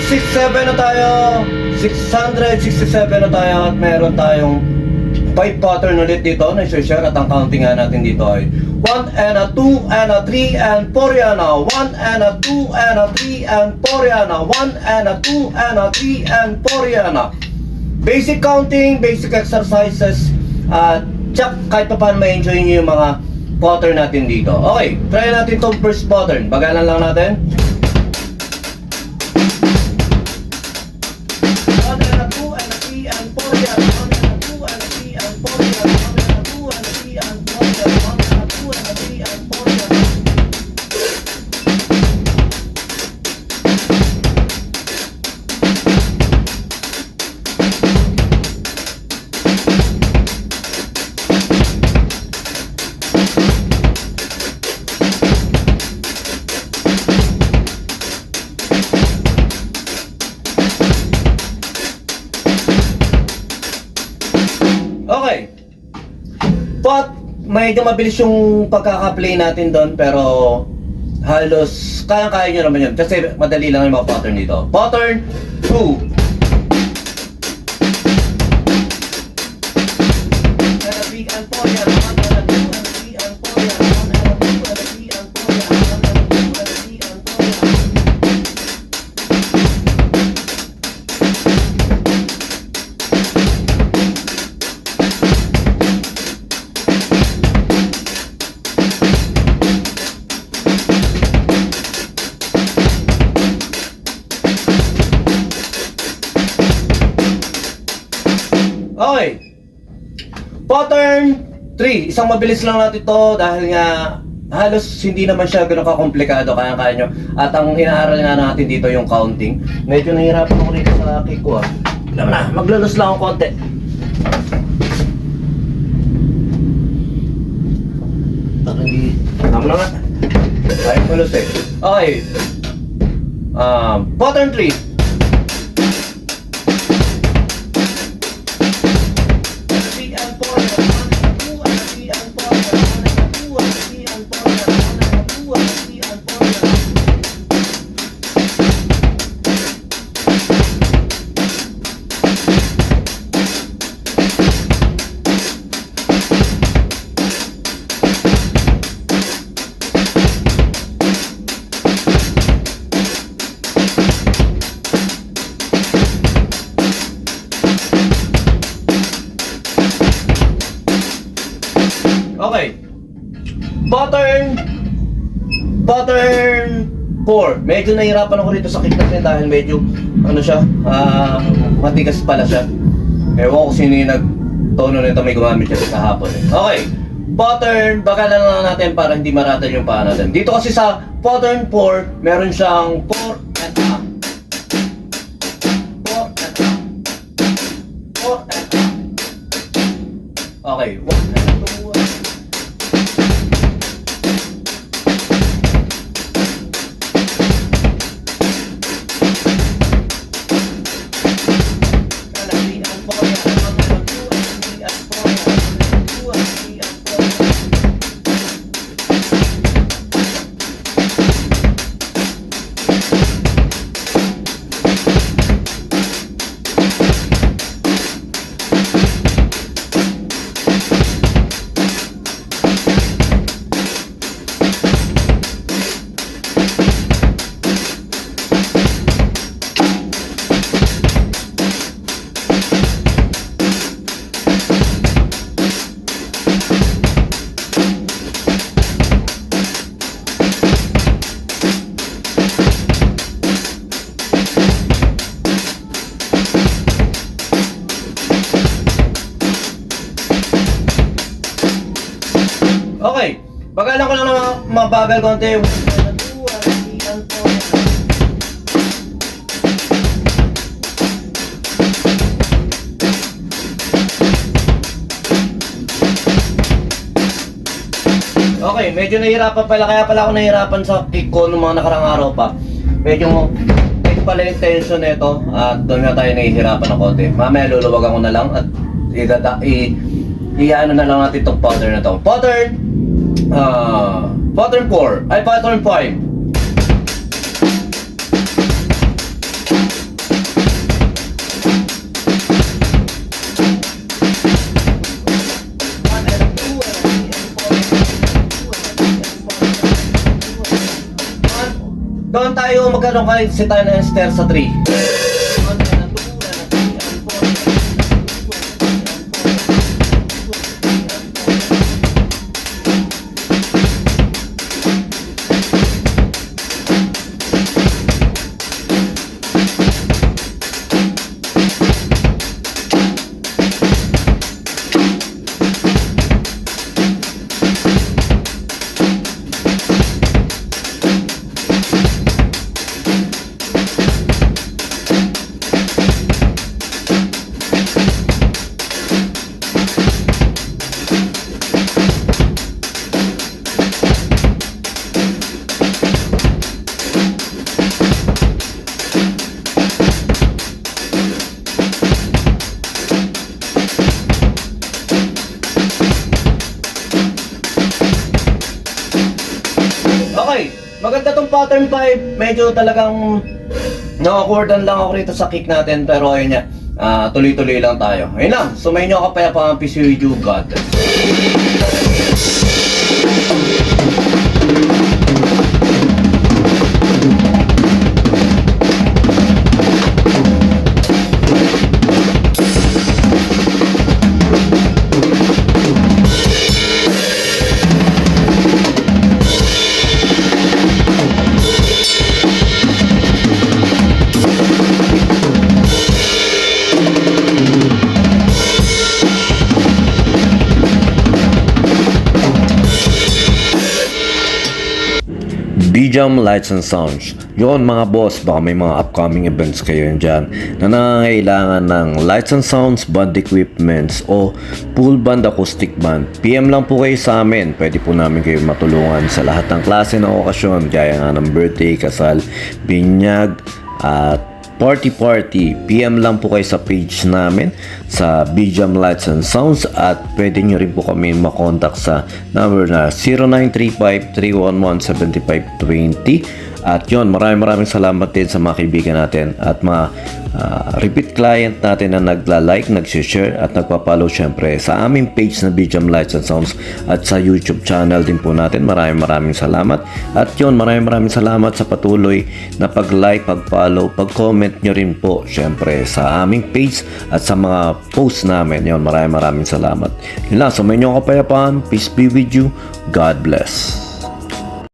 667 na tayo. 667 na tayo at meron tayong 5 pattern ulit dito na i-share at ang counting nga natin dito ay 1 and a 2 and a 3 and 4 yan na 1 and a 2 and a 3 and 4 yan na 1 and a 2 and a 3 and 4 yan na. Basic counting, basic exercises at check kahit pa paano ma-enjoy nyo yung mga pattern natin dito. Okay, try natin itong first pattern. Bagalan lang natin. 1 and a 2 and a 3 and 4 yan. 1 and a 2 and a 3 and 4 yan. 1 and a 2 and a 3 and 4 yan. 1 and a 2 and a 3 and 4 yan. Okay. But medyo mabilis yung pagkaka-play natin doon pero halos kaya-kaya nyo naman yun kasi madali lang yung mga pattern dito. Pattern 2. Okay. Pattern 3. Isang mabilis lang natin to dahil nga halos hindi naman siya gano'ng kakomplikado, kaya-kaya nyo. At ang inaaral nga natin dito yung counting. Medyo nahihirapan ako rito sa kick ko ah. Alam na, maglulus lang ako konti. Tama na nga. Ayaw malus eh. Okay. Pattern 3. Okay. Pattern 4. Medyo nahihirapan ako rito sa kick natin dahil medyo ano siya, matigas pala siya. Ewan ko sino yung nag-tono nito, may gumamit siya kahapon eh. Okay. Pattern, bagalan lang natin para hindi maratan yung paa natin. Dito kasi sa pattern 4, meron siyang 4 and up. 4 and up. 4 and up. Okay. 1 and 2. Okay, bagalan ko lang na mabagal konti. Okay, medyo nahihirapan pala, kaya pala ako nahihirapan sa kick ko nung mga nakarang araw pa. Medyo pala yung tension nito at doon nga tayo nahihirapan ng konti. Mamaya luluwagan ko na lang at i-ano na lang natin itong pattern na to. Pattern 4 ay pattern 5. magtatanong kayo si Tan Esther sa 3. Okay, maganda tong pattern 5. Medyo talagang na-accordan lang ako rito sa kick natin. Pero ayun nga, tuloy-tuloy lang tayo. Ayun lang, sumayin nyo kapayapaan. Peace with you, God. BJAM Lights and Sounds. Yun mga boss, baka may mga upcoming events kayo dyan na nangangailangan ng lights and sounds, band equipments o full band acoustic band. PM lang po kayo sa amin. Pwede po namin kayo matulungan sa lahat ng klase ng okasyon, gaya nga ng birthday, kasal, binyag, at party. PM lang po kayo sa page namin sa BJAM Lights and Sounds, at pwede nyo rin po kami makontak sa number na 0935-311-7520. At yun, maraming salamat din sa mga kaibigan natin at mga repeat client natin na nagla-like, nag-share at nagpa-follow syempre sa aming page na BJAM Lights and Sounds at sa YouTube channel din po natin. Maraming salamat. At yun, maraming salamat sa patuloy na pag-like, pag-follow, pag-comment nyo rin po syempre sa aming page at sa mga posts namin. Yun, maraming salamat. Yun lang, sa may inyong kapayapaan. Peace be with you. God bless.